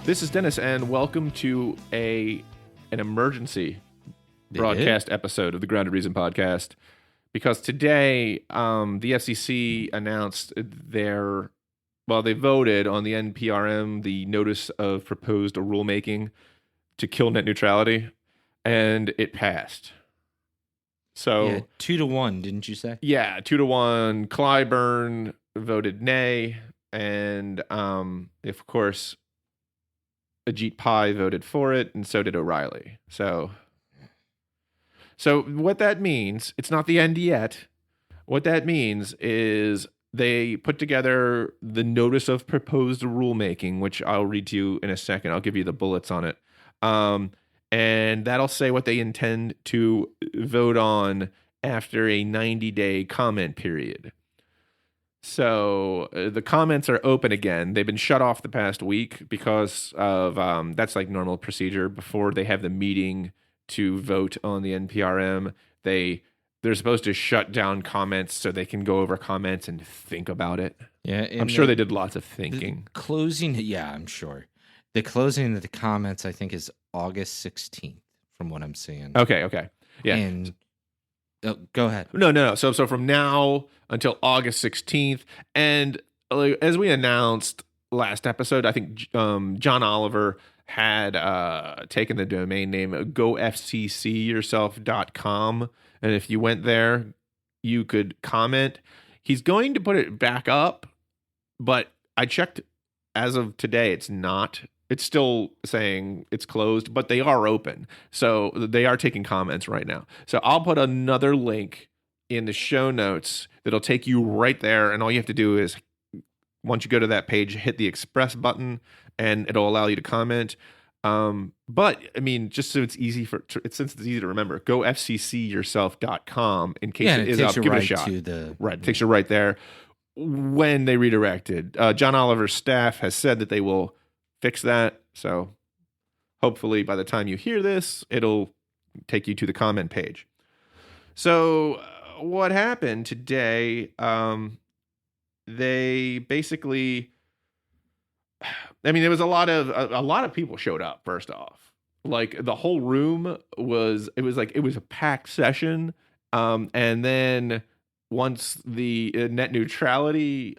This is Dennis, and welcome to an emergency broadcast episode of the Grounded Reason podcast. Because today, the FCC announced they voted on the NPRM, the Notice of Proposed Rulemaking to kill net neutrality, and it passed. So 2-1, didn't you say? Yeah, 2-1. Clyburn voted nay, and of course, Ajit Pai voted for it, and so did O'Reilly. So what that means, it's not the end yet. What that means is they put together the Notice of Proposed Rulemaking, which I'll read to you in a second. I'll give you the bullets on it. And that'll say what they intend to vote on after a 90-day comment period. So the comments are open again. They've been shut off the past week because of that's like normal procedure. Before they have the meeting to vote on the NPRM, they're supposed to shut down comments so they can go over comments and think about it. Yeah, I'm sure they did lots of thinking. I'm sure. The closing of the comments, I think, is August 16th, from what I'm seeing. Okay. Yeah. And go ahead. No. So from now until August 16th, and as we announced last episode, I think John Oliver had taken the domain name gofccyourself.com, and if you went there, you could comment. He's going to put it back up, but I checked as of today, it's not. It's still saying it's closed, but they are open. So they are taking comments right now. So I'll put another link in the show notes that'll take you right there. And all you have to do is, once you go to that page, hit the express button and it'll allow you to comment. But I mean, just so it's easy since it's easy to remember, go fccyourself.com in case it is up. Give it a shot. It takes you right there. When they redirected, John Oliver's staff has said that they will fix that. So hopefully by the time you hear this, it'll take you to the comment page. So what happened today? They basically, there was a lot of people showed up. First off, like the whole room was a packed session. And then once the net neutrality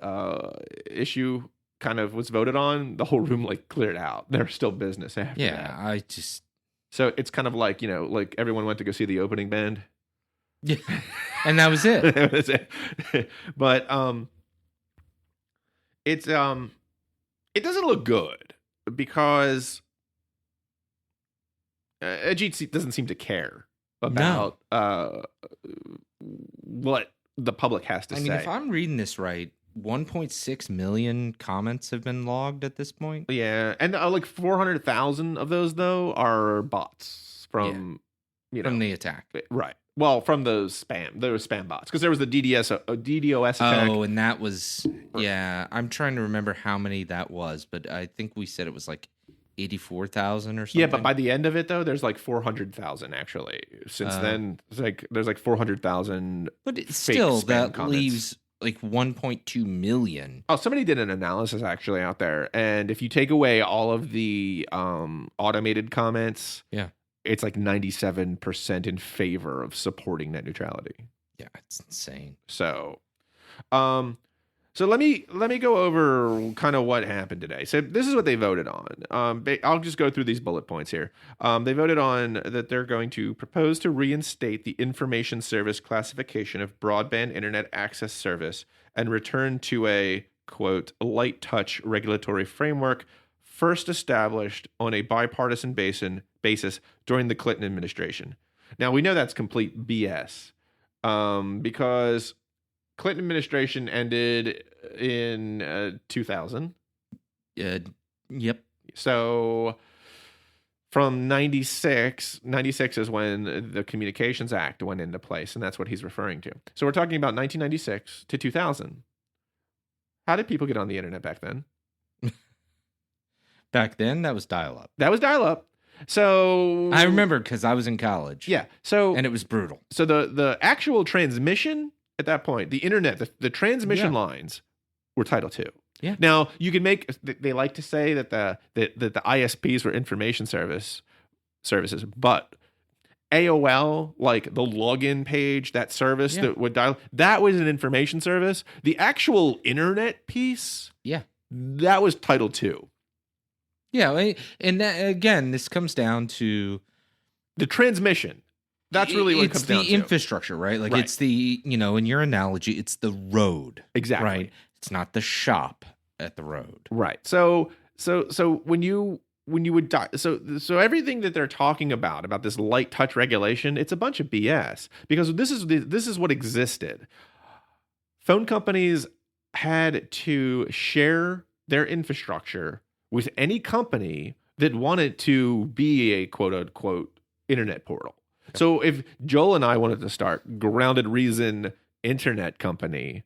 issue kind of was voted on, the whole room cleared out. There's still business after that. So it's kind of like everyone went to go see the opening band. Yeah. And that was it. That was it. But it doesn't look good because Ajit doesn't seem to care about what the public has to say. If I'm reading this right, 1.6 million comments have been logged at this point. Yeah, and 400,000 of those though are bots from the attack, right? Well, from those spam bots, because there was the DDoS attack. Oh, and that was I'm trying to remember how many that was, but I think we said it was 84,000 or something. Yeah, but by the end of it though, there's 400,000 actually. Since then, there's 400,000. But still, that comments. Leaves 1.2 million. Oh, somebody did an analysis actually out there, and if you take away all of the automated comments, it's 97% in favor of supporting net neutrality. Yeah, it's insane. So let me go over kind of what happened today. So this is what they voted on. I'll just go through these bullet points here. They voted on that they're going to propose to reinstate the information service classification of broadband internet access service and return to a, quote, light touch regulatory framework first established on a bipartisan basis during the Clinton administration. Now, we know that's complete BS because Clinton administration ended in 2000. Yep. So from 96 is when the Communications Act went into place, and that's what he's referring to. So we're talking about 1996 to 2000. How did people get on the internet back then? Back then, that was dial-up. So I remember because I was in college. Yeah. And it was brutal. So the actual transmission at that point, the internet, the transmission lines were Title II. Yeah. Now you can make. They like to say that the ISPs were information services, but AOL, like the login page, that service Yeah. that would dial, that was an information service. The actual internet piece, Yeah. that was Title II. Yeah, and that, again, this comes down to the transmission. That's really what it comes down to. It's the infrastructure, right? Like it's the, in your analogy, it's the road. Exactly. Right? It's not the shop at the road. Right. So when you would so everything that they're talking about this light touch regulation, it's a bunch of BS, because this is what existed. Phone companies had to share their infrastructure with any company that wanted to be a quote unquote internet portal. So if Joel and I wanted to start Grounded Reason internet company,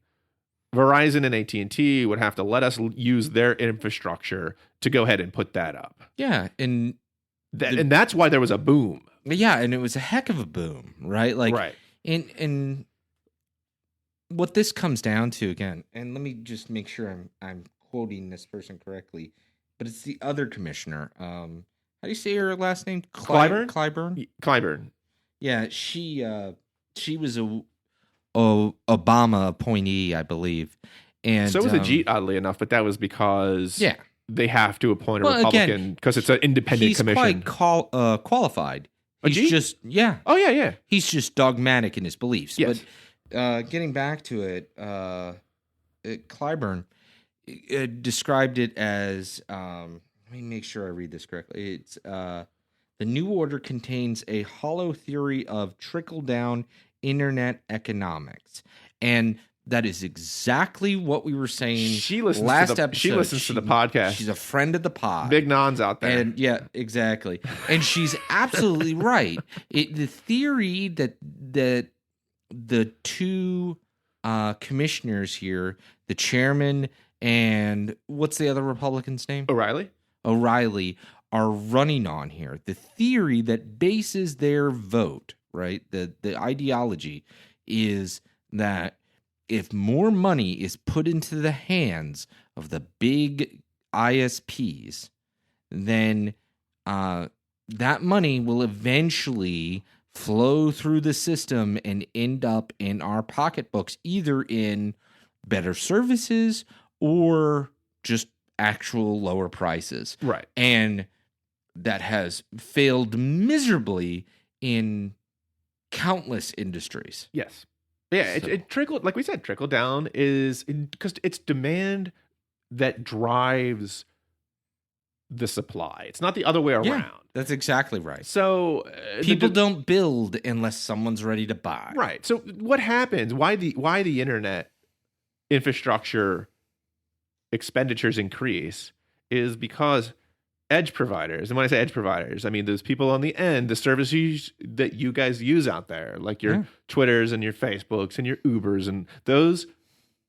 Verizon and AT&T would have to let us use their infrastructure to go ahead and put that up. Yeah, and that's why there was a boom. Yeah, and it was a heck of a boom, right? Like, right. And what this comes down to, again, and let me just make sure I'm quoting this person correctly, but it's the other commissioner. How do you say her last name? Clyburn? Clyburn. Yeah, she was a Obama appointee, I believe. And so was Ajit, oddly enough, but that was because they have to appoint a Republican because it's an independent commission. He's quite qualified. He's Ajit? just Oh yeah. He's just dogmatic in his beliefs. Yes. But getting back to it, Clyburn described it as let me make sure I read this correctly. It's the new order contains a hollow theory of trickle-down internet economics, and that is exactly what we were saying. She listens last to the, episode. She listens to the podcast. She's a friend of the pod. Big nons out there. And yeah, exactly. And she's absolutely right. The theory that the two commissioners here, the chairman and what's the other Republican's name? O'Reilly are running on here. The theory that bases their vote, right? The ideology is that if more money is put into the hands of the big ISPs, then that money will eventually flow through the system and end up in our pocketbooks, either in better services or just actual lower prices. Right. And that has failed miserably in countless industries. Yes. Yeah, so. It trickled, like we said, trickle down is because it's demand that drives the supply. It's not the other way around. Yeah, that's exactly right. So people don't build unless someone's ready to buy. Right. So what happens? Why the internet infrastructure expenditures increase is because edge providers, and when I say edge providers, I mean those people on the end, the services that you guys use out there, like your Twitters and your Facebooks and your Ubers, and those,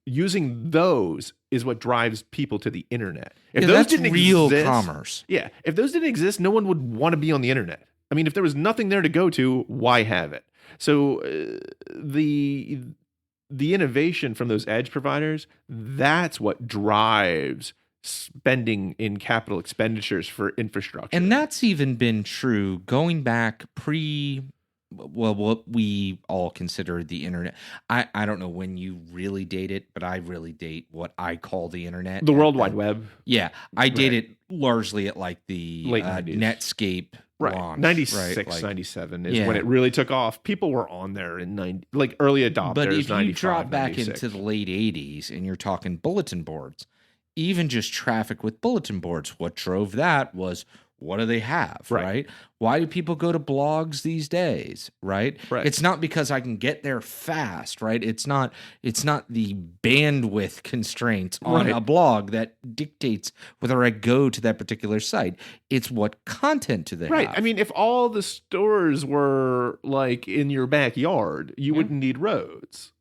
using those is what drives people to the internet. If those didn't real exist, commerce. Yeah, if those didn't exist, no one would want to be on the internet. I mean, if there was nothing there to go to, why have it? So the innovation from those edge providers, that's what drives spending in capital expenditures for infrastructure. And that's even been true going back what we all consider the internet. I don't know when you really date it, but I really date what I call the internet. The World Wide Web. Yeah. I date it largely at like the late 90s. Netscape launch. 96, right? 97 is when it really took off. People were on there in 90, like early adopters. But if you drop back 96. into the late 80s and you're talking bulletin boards, even just traffic with bulletin boards, what drove that was, what do they have, right? Why do people go to blogs these days, right? It's not because I can get there fast, right? It's not the bandwidth constraints on a blog that dictates whether I go to that particular site. It's what content do they have. I mean, if all the stores were like in your backyard, you wouldn't need roads.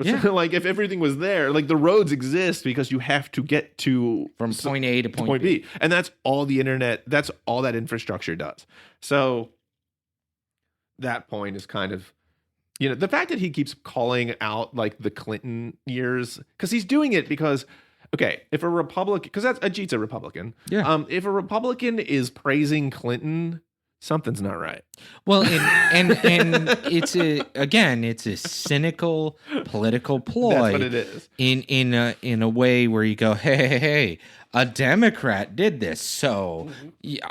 Yeah. Like if everything was there, like the roads exist because you have to get to from point A to point B. And that's all the internet, that's all that infrastructure does. So that point is kind of, the fact that he keeps calling out like the Clinton years, because he's doing it because okay, if a Republican, because that's Ajit's a Republican. Yeah. If a Republican is praising Clinton, something's not right. Well, and it's a cynical political ploy. That's what it is. In a way where you go, hey, a Democrat did this, so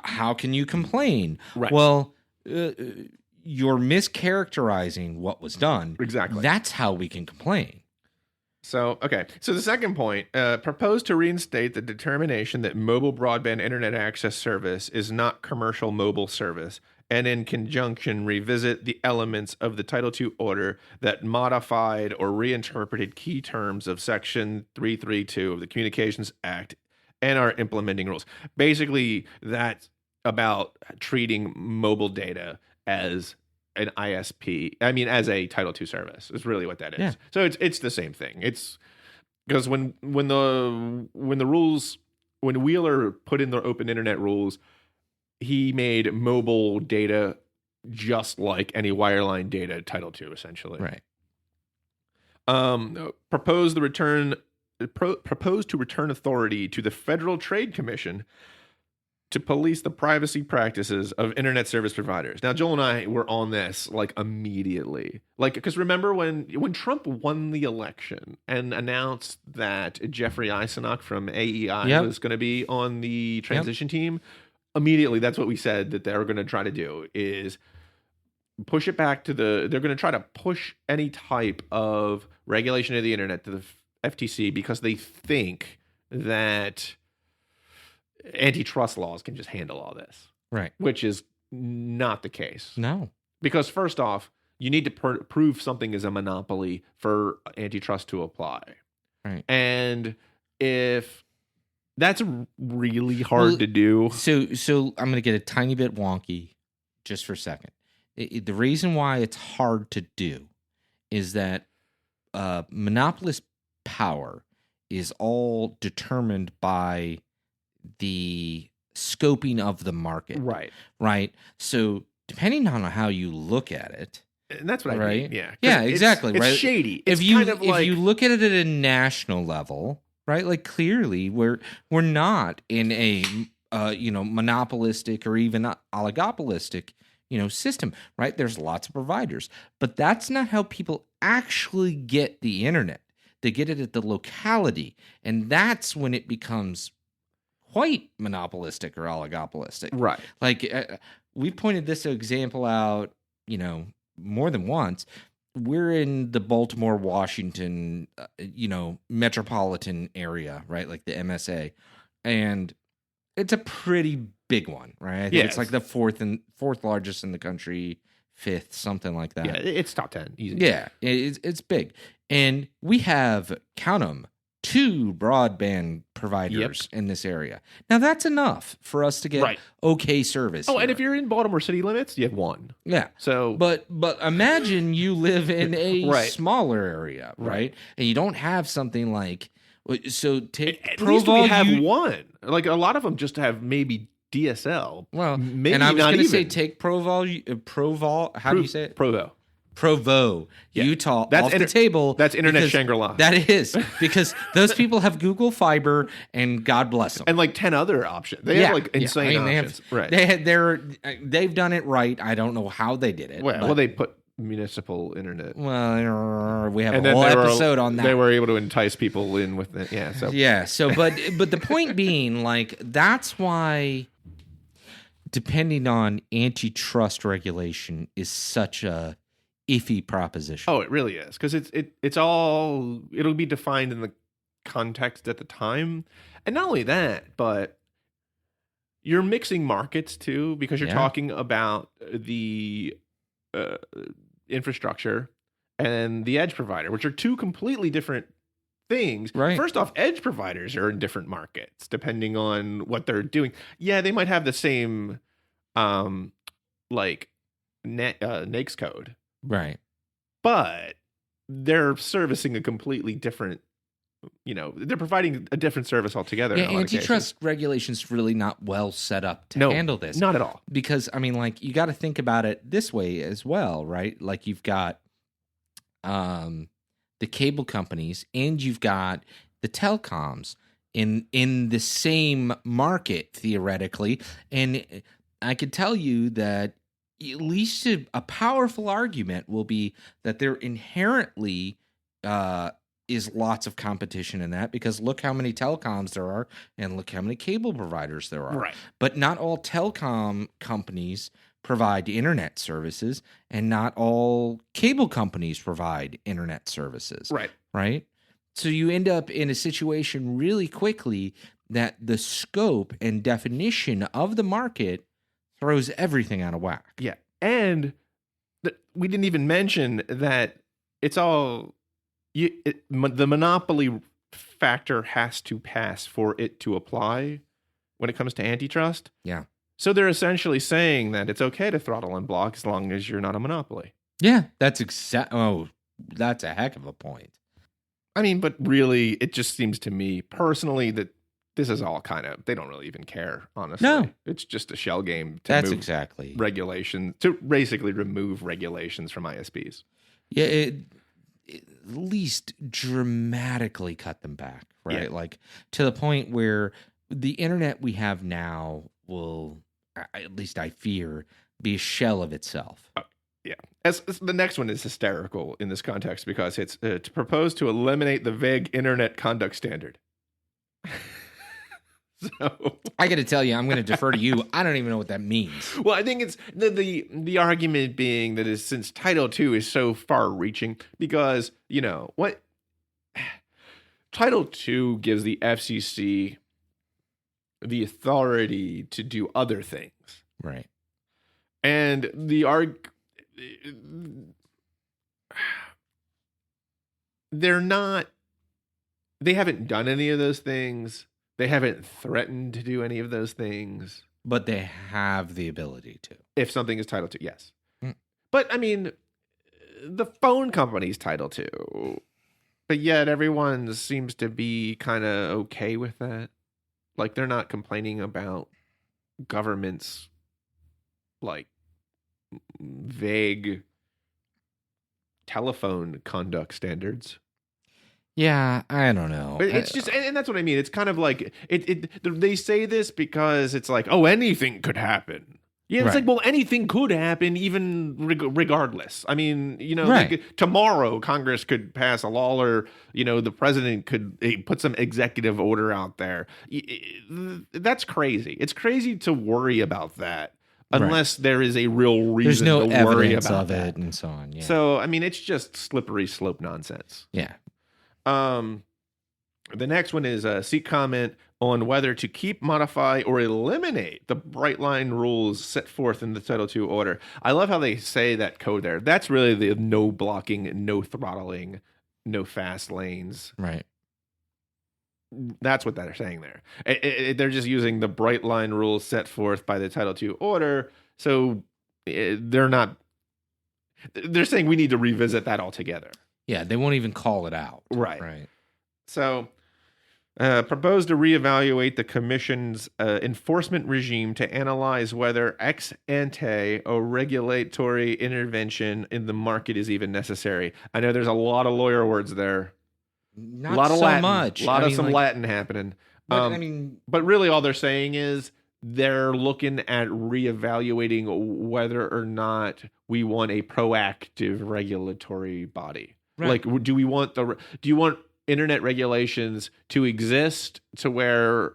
how can you complain? Right. Well, you're mischaracterizing what was done. Exactly. That's how we can complain. So, okay. So the second point, proposed to reinstate the determination that mobile broadband internet access service is not commercial mobile service, and in conjunction revisit the elements of the Title II order that modified or reinterpreted key terms of Section 332 of the Communications Act and our implementing rules. Basically, that's about treating mobile data as an ISP. I mean, as a Title II service is really what that is. Yeah. So it's the same thing. It's because when Wheeler put in the open internet rules, he made mobile data just like any wireline data Title II, essentially. Right. Proposed to return authority to the Federal Trade Commission to police the privacy practices of internet service providers. Now, Joel and I were on this like immediately. Like, because remember when Trump won the election and announced that Jeffrey Eisenach from AEI was going to be on the transition team, immediately that's what we said that they're going to try to do is push it back to they're going to try to push any type of regulation of the internet to the FTC because they think that antitrust laws can just handle all this. Right. Which is not the case. No. Because first off, you need to prove something is a monopoly for antitrust to apply. Right. And if that's really hard to do. So I'm going to get a tiny bit wonky just for a second. The reason why it's hard to do is that monopolist power is all determined by the scoping of the market. Right. So depending on how you look at it. And that's what I mean. Yeah. Yeah, exactly. It's right. shady. It's if you like, if you look at it at a national level, right? Like clearly we're not in a monopolistic or even oligopolistic, system, right? There's lots of providers. But that's not how people actually get the internet. They get it at the locality. And that's when it becomes quite monopolistic or oligopolistic. Right. Like we pointed this example out, more than once. We're in the Baltimore, Washington, metropolitan area, right? Like the MSA. And it's a pretty big one, right? I think it's like the fourth largest in the country, fifth, something like that. Yeah, it's top 10. Easy. Yeah, it's big. And we have, count them, 2 broadband providers in this area. Now, that's enough for us to get okay service. Oh, here. and if you're in Baltimore city limits, you have 1. Yeah. So, but imagine you live in a smaller area, right? And you don't have something like, so take at Provo. least we have 1. Like a lot of them just have maybe DSL. Well, maybe and I was not going to say even. take Provo. How do you say it? Provo, Utah, that's off the table. That's Internet Shangri-La. That is, because those people have Google Fiber, and God bless them. And like 10 other options. They have like insane options. They've done it right. I don't know how they did it. Well, they put municipal internet. Well, we have a whole episode on that. They were able to entice people in with it. Yeah. So but the point being, like, that's why depending on antitrust regulation is such a iffy proposition. Oh, it really is, because it'll be defined in the context at the time, and not only that, but you're mixing markets too, because you're talking about the infrastructure and the edge provider, which are 2 completely different things. Right. First off, edge providers are in different markets depending on what they're doing. Yeah, they might have the same NAICS code. Right. But they're servicing a completely different, they're providing a different service altogether. Yeah, antitrust regulation's really not well set up to handle this. Not at all. Because, I mean, like, you got to think about it this way as well, right? Like, you've got the cable companies and you've got the telecoms. in the same market theoretically. And I could tell you that at least a powerful argument will be that there inherently is lots of competition in that, because look how many telecoms there are and look how many cable providers there are. Right. But not all telecom companies provide internet services, and not all cable companies provide internet services. Right. Right? So you end up in a situation really quickly that the scope and definition of the market throws everything out of whack. Yeah. And we didn't even mention that it's all the monopoly factor has to pass for it to apply when it comes to antitrust. Yeah. So they're essentially saying that it's okay to throttle and block as long as you're not a monopoly. Yeah, that's that's a heck of a point. I mean, but really, it just seems to me personally that this is all kind of, they don't really even care, honestly. No. It's just a shell game to That's move exactly. regulation, to basically remove regulations from ISPs. Yeah, it at least dramatically cut them back, right? Yeah. Like to the point where the internet we have now will, at least I fear, be a shell of itself. Yeah. As the next one is hysterical in this context because it's to propose to eliminate the vague internet conduct standard. So I got to tell you, I'm going to defer to you. I don't even know what that means. Well, I think it's the argument being that is, since Title II is so far-reaching, because what Title II gives the FCC the authority to do other things, Right? and they haven't done any of those things. They haven't threatened to do any of those things. But they have the ability to. If something is Title II, yes. Mm. But, I mean, the phone company's Title II. But yet everyone seems to be kind of okay with that. Like, they're not complaining about government's, like, vague telephone conduct standards. Yeah, I don't know. But it's just, and that's what I mean. It's kind of like they say this because it's like, oh, anything could happen. Yeah, it's Right. like, well, anything could happen, even regardless. I mean, Right. like, tomorrow Congress could pass a law, or the president could put some executive order out there. That's crazy. It's crazy to worry about that unless there is a real reason. There's no to worry evidence about of that. it, and so on. Yeah. So I mean, it's just slippery slope nonsense. Yeah. The next one is a seek comment on whether to keep, modify, or eliminate the bright line rules set forth in the Title II order. I love how they say that code there. That's really the no blocking, no throttling, no fast lanes. Right. That's what they're saying there. They're just using the bright line rules set forth by the Title II order. So they're saying we need to revisit that altogether. Yeah, they won't even call it out. Right. Right. So, propose to reevaluate the Commission's enforcement regime to analyze whether ex ante or regulatory intervention in the market is even necessary. I know there's a lot of lawyer words there. Not a lot of so Latin, much. A lot of Latin happening. But, but really all they're saying is they're looking at reevaluating whether or not we want a proactive regulatory body. Right. Like, do you want internet regulations to exist to where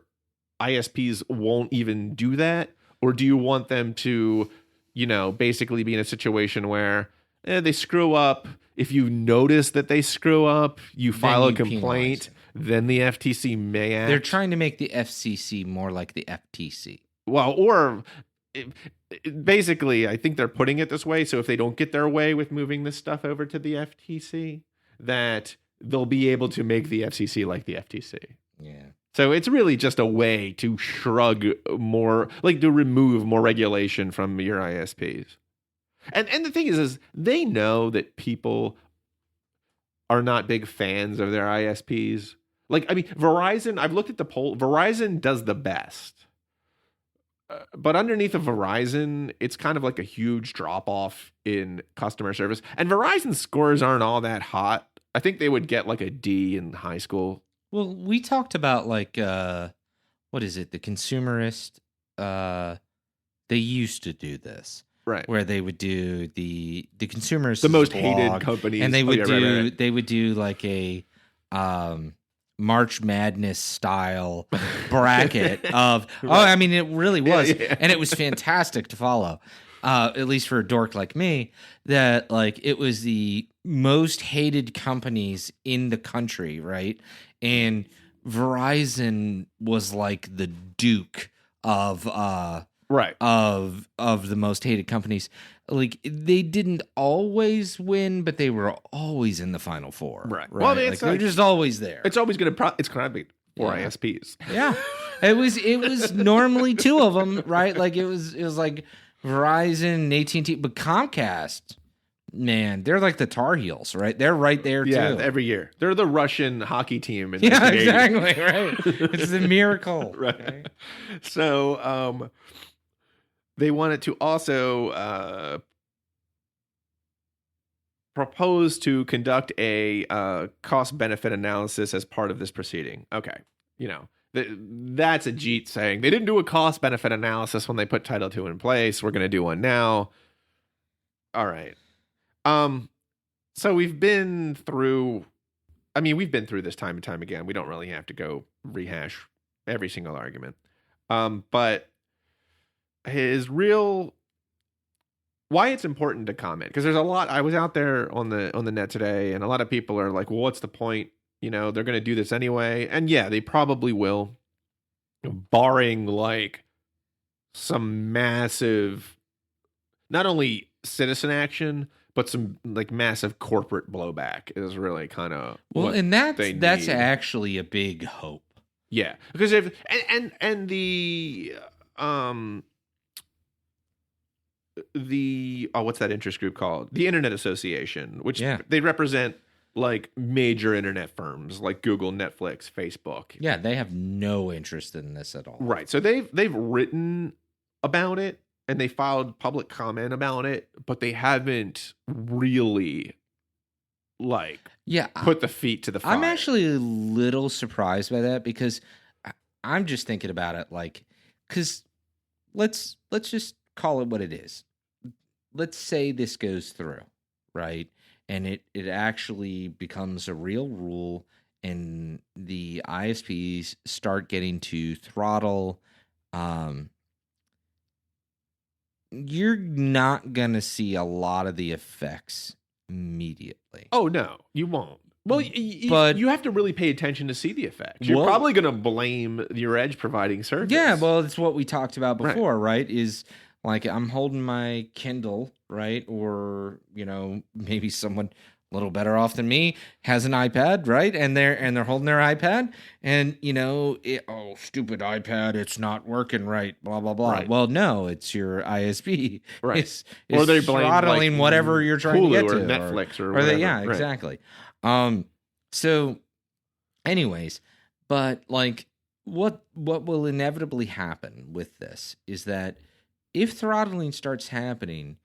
ISPs won't even do that? Or do you want them to, basically be in a situation where they screw up? If you notice that they screw up, you file a complaint, then the FTC may act. They're trying to make the FCC more like the FTC. Well, or basically, I think they're putting it this way. So if they don't get their way with moving this stuff over to the FTC, that they'll be able to make the FCC like the FTC. Yeah. So it's really just a way to shrug more, like to remove more regulation from your ISPs. And the thing is they know that people are not big fans of their ISPs. Like, I mean, Verizon, I've looked at the poll. Verizon does the best. But underneath of Verizon, it's kind of like a huge drop off in customer service. And Verizon scores aren't all that hot. I think they would get like a D in high school. Well, we talked about like what is it? The consumerist. They used to do this, Right. where they would do the consumerist, The is a most hated blog, companies. and they Oh, would yeah, do right. they would do like a March Madness style bracket of Right. I mean it really was, Yeah. and it was fantastic to follow. At least for a dork like me, that like it was the most hated companies in the country, right? And Verizon was like the Duke of Right. of the most hated companies. Like they didn't always win, but they were always in the final four. Right. Right. Well, I mean, like it's they're like- just always there. It's always going to it's going to be for Yeah. ISPs. Yeah. It was normally two of them, right? Like it was like Verizon and AT&T, but Comcast, man, they're like the Tar Heels, right? They're right there too. Yeah, every year. They're the Russian hockey team in Yeah, 1980. exactly, right. It's the miracle. Right. Okay? So, they wanted to also propose to conduct a cost-benefit analysis as part of this proceeding. Okay. You know, that's a Jeet saying. They didn't do a cost-benefit analysis when they put Title II in place. We're going to do one now. All right. So we've been through this time and time again. We don't really have to go rehash every single argument. But why it's important to comment, because there's a lot. I was out there on the net today, and a lot of people are like, well, what's the point? You know, they're going to do this anyway. And yeah, they probably will, barring like some massive, not only citizen action, but some like massive corporate blowback is really kind of and that's they need. actually a big hope. Yeah, because if and the what's that interest group called? The Internet Association, which they represent like major internet firms like Google, Netflix, Facebook. Yeah, they have no interest in this at all. Right. So they've written about it and they filed public comment about it, but they haven't really like put the feet to the fire. I'm actually a little surprised by that, because I'm just thinking about it like, because let's just call it what it is. Let's say this goes through, right? And it actually becomes a real rule, and the ISPs start getting to throttle. You're not going to see a lot of the effects immediately. Oh, no, you won't. Well, but you have to really pay attention to see the effects. You're probably going to blame your edge providing service. Yeah, well, it's what we talked about before, right? Is like I'm holding my Kindle, right? Or, you know, maybe someone a little better off than me has an iPad, right? And they're holding their iPad, and you know, stupid iPad, it's not working right, blah blah blah. Right. Well, no, it's your ISP, right? Or they're throttling like whatever you're trying Hulu to get or to, Netflix or whatever. Yeah, exactly. So, anyways, but like, what will inevitably happen with this is that if throttling starts happening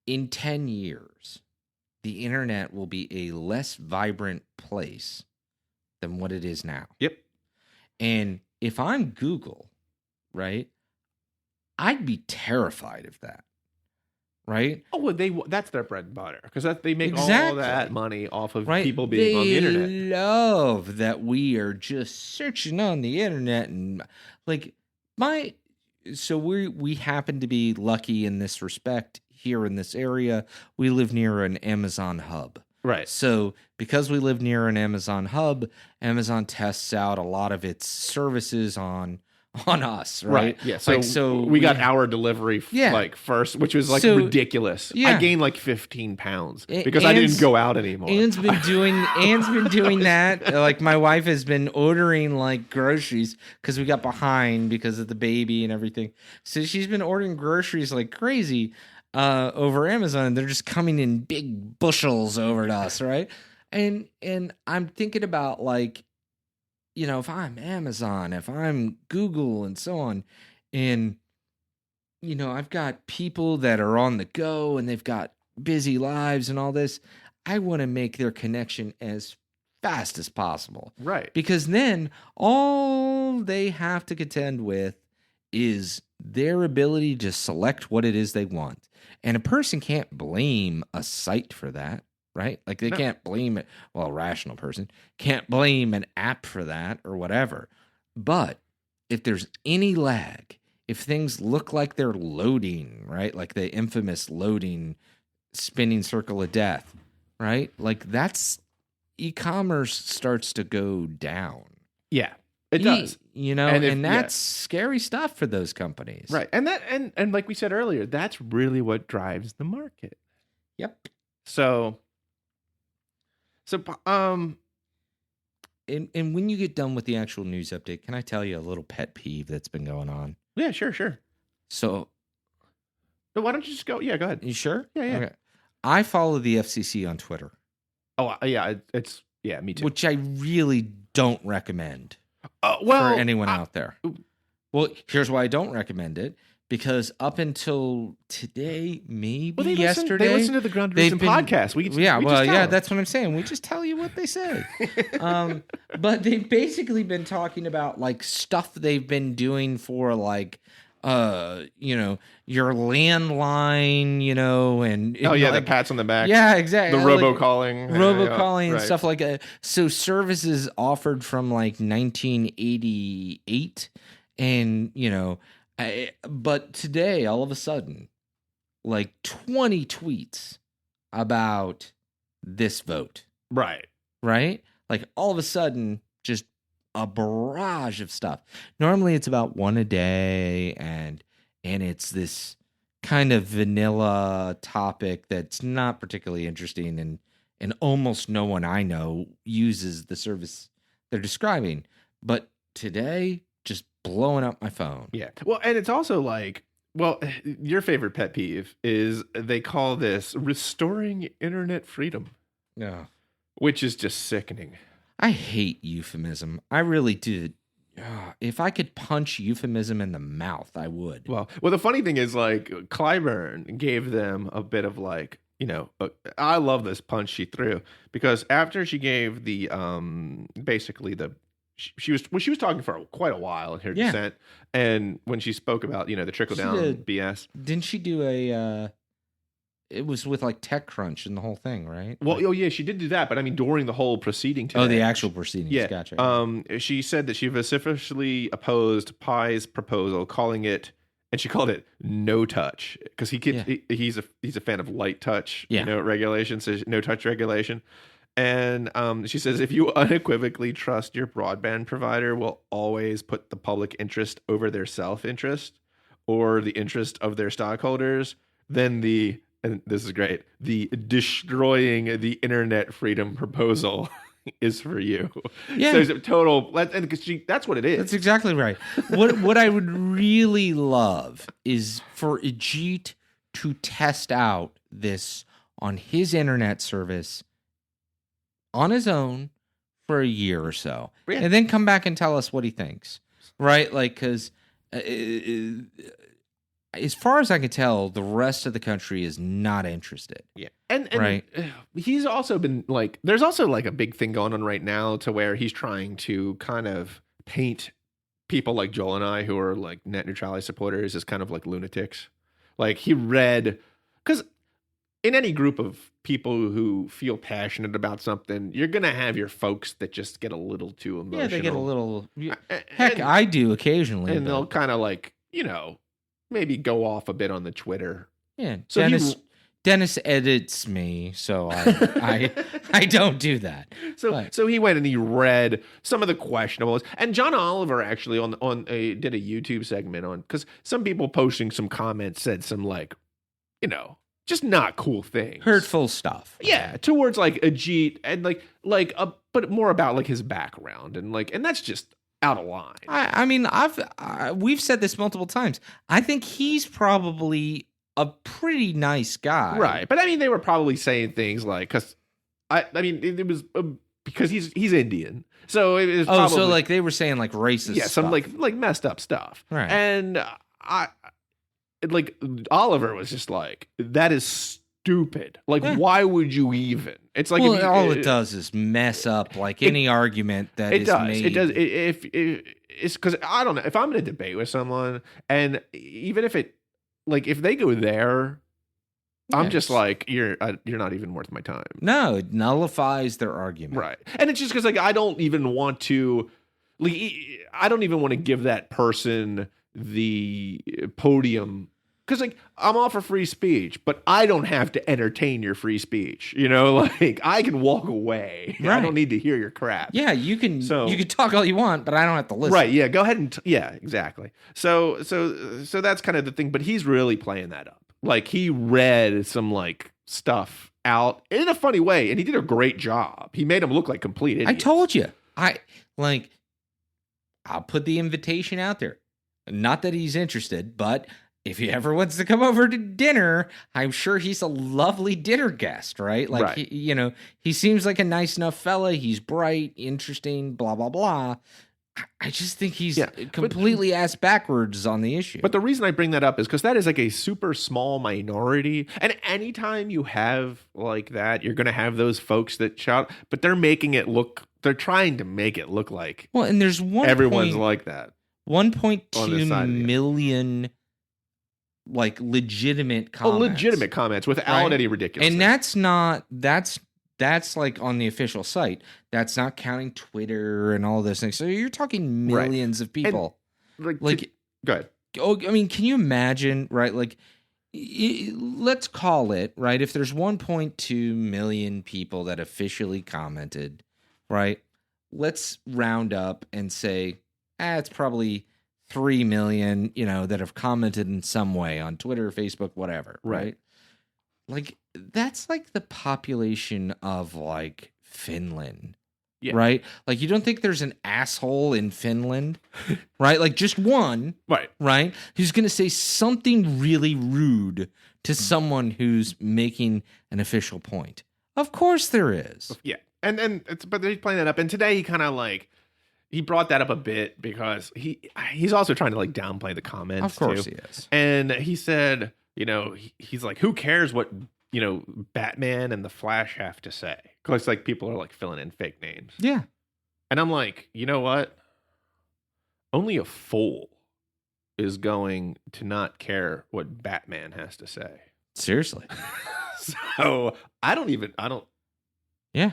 in 10 years, the internet will be a less vibrant place than what it is now. Yep. And if I'm Google, right, I'd be terrified of that. Right? Oh, well, that's their bread and butter, because they make all that money off of people being on the internet. They love that we are just searching on the internet, and like so we happen to be lucky in this respect here in this area. We live near an Amazon hub. Right. So because we live near an Amazon hub, Amazon tests out a lot of its services on us, right? Yeah. So we got our delivery like first, which was like ridiculous. Yeah. I gained like 15 pounds because I didn't go out anymore. Anne's been doing that. Like my wife has been ordering like groceries because we got behind because of the baby and everything. So she's been ordering groceries like crazy over Amazon. They're just coming in big bushels over to us, right? And I'm thinking about like, you know, if I'm Amazon, if I'm Google and so on, and, you know, I've got people that are on the go and they've got busy lives and all this, I want to make their connection as fast as possible. Right. Because then all they have to contend with is their ability to select what it is they want. And a person can't blame a site for that, right? Like they can't blame it. Well, a rational person can't blame an app for that or whatever. But if there's any lag, if things look like they're loading, right? Like the infamous loading spinning circle of death, right? Like that's e-commerce starts to go down. Yeah, it does. You know, and that's scary stuff for those companies. Right. And that and like we said earlier, that's really what drives the market. Yep. So and when you get done with the actual news update, can I tell you a little pet peeve that's been going on? Yeah, sure. So why don't you just go? Yeah, go ahead. You sure? Yeah. Okay. I follow the FCC on Twitter. Oh, yeah, me too. Which I really don't recommend for anyone out there. Well, here's why I don't recommend it. Because up until today, maybe yesterday, they listen to the Ground Reason podcast. That's what I'm saying. We just tell you what they say. But they've basically been talking about like stuff they've been doing for like, your landline, and the pats on the back. Yeah, exactly. The robocalling, and stuff like that. So services offered from like 1988, and but today, all of a sudden, like 20 tweets about this vote. Right. Like all of a sudden, just a barrage of stuff. Normally it's about one a day, and it's kind of vanilla topic that's not particularly interesting, and almost no one I know uses the service they're describing. But today, just blowing up my phone. Yeah. Well, and it's also like, well, your favorite pet peeve is they call this restoring internet freedom. Yeah. Which is just sickening. I hate euphemism. I really do. If I could punch euphemism in the mouth, I would. Well, the funny thing is, like, Clyburn gave them a bit of like, I love this punch she threw, because after she gave the basically she was talking for quite a while in her dissent, and when she spoke about the trickle down BS, didn't she do it was with like TechCrunch and the whole thing, right? Well, she did do that, but I mean during the whole proceeding today. Oh, the actual proceedings. Yeah. Gotcha. She said that she vociferously opposed Pai's proposal, calling it, and she called it no touch, because he's a fan of light touch, regulation, so no touch regulation. And she says, if you unequivocally trust your broadband provider will always put the public interest over their self-interest or the interest of their stockholders, then and this is great, the destroying the internet freedom proposal is for you. Yeah. So it's a total, and that's what it is. That's exactly right. What I would really love is for Ajit to test out this on his internet service on his own for a year or so, and then come back and tell us what he thinks. Right? Like, because as far as I can tell, the rest of the country is not interested. Yeah. And he's also been like, there's also like a big thing going on right now to where he's trying to kind of paint people like Joel and I, who are like net neutrality supporters, as kind of like lunatics. Like he read, because in any group of people who feel passionate about something, you're going to have your folks that just get a little too emotional. Yeah, they get a little, heck, I do occasionally. And they'll kind of like, maybe go off a bit on the Twitter. Yeah, so Dennis edits me, so I don't do that. So he went and he read some of the questionables, and John Oliver actually did a YouTube segment on, because some people posting some comments said some like, just not cool things, hurtful stuff. Yeah, towards like Ajit, and but more about like his background, and that's just out of line. I mean, we've said this multiple times. I think he's probably a pretty nice guy, right? But I mean, they were probably saying things like, because it was because he's Indian, so it was probably, so like they were saying like racist, some stuff. like messed up stuff, right? And Oliver was just like, that is stupid. Like, why would you even? It's like all it does is mess up like any argument that is made. It does. If it's because I don't know if I'm in a debate with someone, and even if if they go there, I'm just like you're not even worth my time. No, it nullifies their argument. Right, and it's just because I don't even want to. I don't even want to give that person the podium. Because I'm all for free speech, but I don't have to entertain your free speech. I can walk away. Right. I don't need to hear your crap. Yeah, you can talk all you want, but I don't have to listen. Right? Yeah, go ahead and exactly. So that's kind of the thing. But he's really playing that up. He read some stuff out in a funny way, and he did a great job. He made him look like complete idiots. I told you. I'll put the invitation out there. Not that he's interested, but if he ever wants to come over to dinner, I'm sure he's a lovely dinner guest, right? Right. He seems like a nice enough fella. He's bright, interesting, blah, blah, blah. I just think he's completely ass backwards on the issue. But the reason I bring that up is because that is a super small minority. And anytime you have that, you're going to have those folks that shout, but they're trying to make it look like and there's everyone's like that. 1.2 million legitimate comments. Legitimate comments without any ridiculousness. And that's on the official site. That's not counting Twitter and all those things. So you're talking millions of people. And go ahead. Oh, I mean, can you imagine, right? Let's call it, right? If there's 1.2 million people that officially commented, right? Let's round up and say, it's probably 3 million, that have commented in some way on Twitter, Facebook, whatever, right? That's the population of Finland, right? You don't think there's an asshole in Finland, right? Just one, right? Who's going to say something really rude to someone who's making an official point. Of course there is. Yeah. But he's playing that up. And today he kind of he brought that up a bit because he's also trying to downplay the comments. Of course too. He is. And he said, he's who cares what, Batman and the Flash have to say? Because people are filling in fake names. Yeah. And I'm you know what? Only a fool is going to not care what Batman has to say. Seriously. So I don't. Yeah.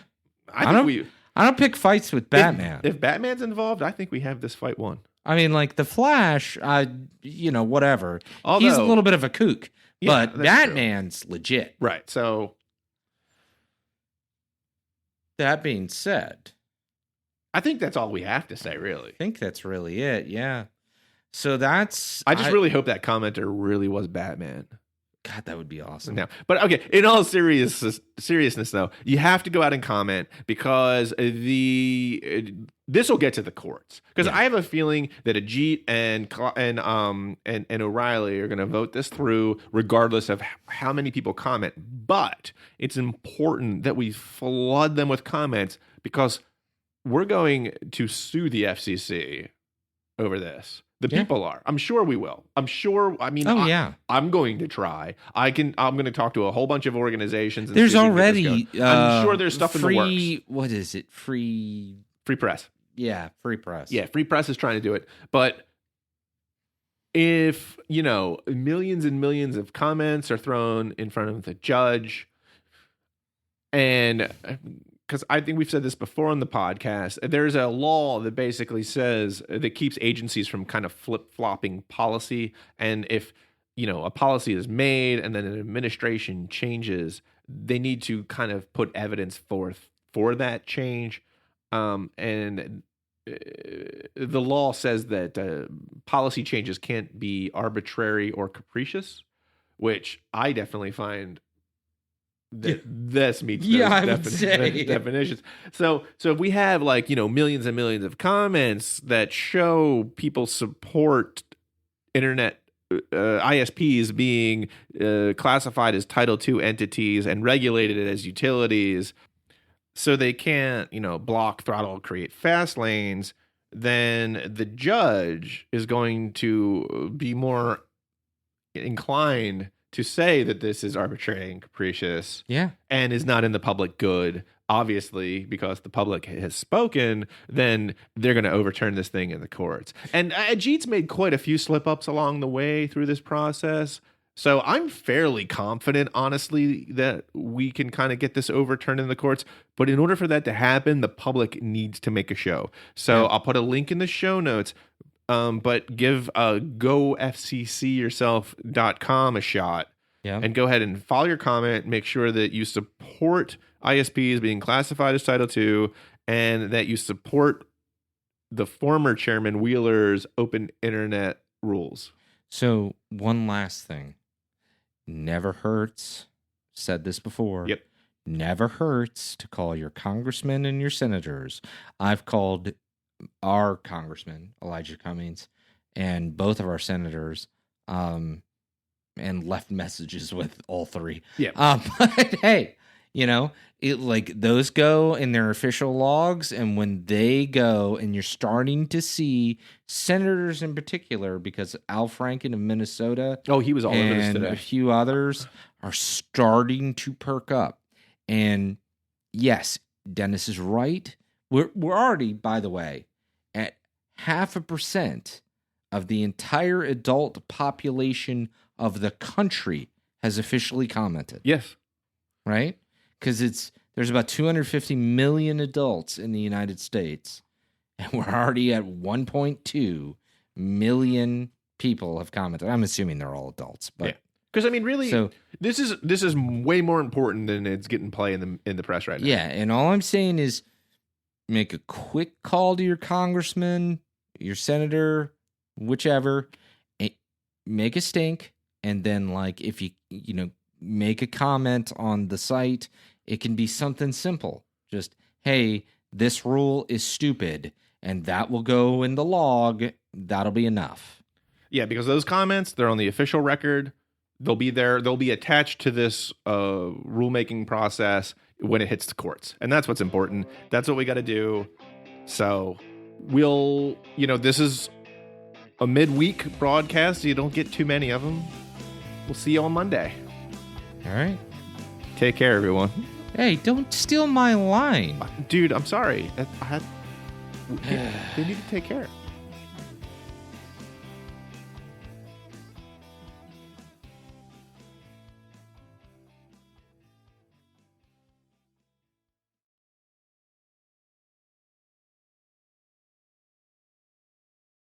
I don't pick fights with Batman. If Batman's involved, I think we have this fight won. I mean, the Flash, whatever. Although, he's a little bit of a kook, but Batman's true. Legit. Right. So, that being said, I think that's all we have to say, really. I think that's really it. Yeah. So that's. I just really hope that commenter really was Batman. God, that would be awesome. No, but okay. In all seriousness, though, you have to go out and comment because this will get to the courts. Because I have a feeling that Ajit and O'Reilly are going to vote this through, regardless of how many people comment. But it's important that we flood them with comments because we're going to sue the FCC over this. The people are. I'm sure we will. I'm sure. I mean, I'm going to try. I'm going to talk to a whole bunch of organizations. And there's already. I'm sure there's stuff in the works. What is it? Free press. Yeah, free press. Yeah, free press is trying to do it. But if millions and millions of comments are thrown in front of the judge, and because I think we've said this before on the podcast, there's a law that basically says that keeps agencies from kind of flip-flopping policy. And if, a policy is made and then an administration changes, they need to kind of put evidence forth for that change. And the law says that policy changes can't be arbitrary or capricious, which I definitely find this meets those definitions. So if we have millions and millions of comments that show people support internet ISPs being classified as Title II entities and regulated as utilities, so they can't block, throttle, create fast lanes, then the judge is going to be more inclined to say that this is arbitrary and capricious Yeah. and is not in the public good, obviously, because the public has spoken, then they're going to overturn this thing in the courts. And Ajit's made quite a few slip-ups along the way through this process. So I'm fairly confident, honestly, that we can kind of get this overturned in the courts. But in order for that to happen, the public needs to make a show. So I'll put a link in the show notes. But give gofccyourself.com a shot and go ahead and file your comment. Make sure that you support ISPs being classified as Title II and that you support the former Chairman Wheeler's open internet rules. So one last thing. Never hurts. Said this before. Yep. Never hurts to call your congressmen and your senators. I've called our congressman, Elijah Cummings, and both of our senators, and left messages with all three. Yeah. But hey, those go in their official logs, and when they go, and you're starting to see senators in particular, because Al Franken of Minnesota, he was all over this and today. a few others are starting to perk up. And yes, Dennis is right. We're already, by the way, at 0.5% of the entire adult population of the country has officially commented. Yes. Right? Because there's about 250 million adults in the United States, and we're already at 1.2 million people have commented. I'm assuming they're all adults, but because really, this is way more important than it's getting play in the press right now. Yeah, and all I'm saying is make a quick call to your congressman, your senator, whichever, make a stink, and then if you make a comment on the site, it can be something simple. Just, hey, this rule is stupid, and that will go in the log. That'll be enough. Yeah, because those comments, they're on the official record. They'll be there. They'll be attached to this rulemaking process when it hits the courts. And that's what's important. That's what we got to do. So this is a midweek broadcast. So you don't get too many of them. We'll see you on Monday. All right. Take care, everyone. Hey, don't steal my line. Dude, I'm sorry. They need to take care.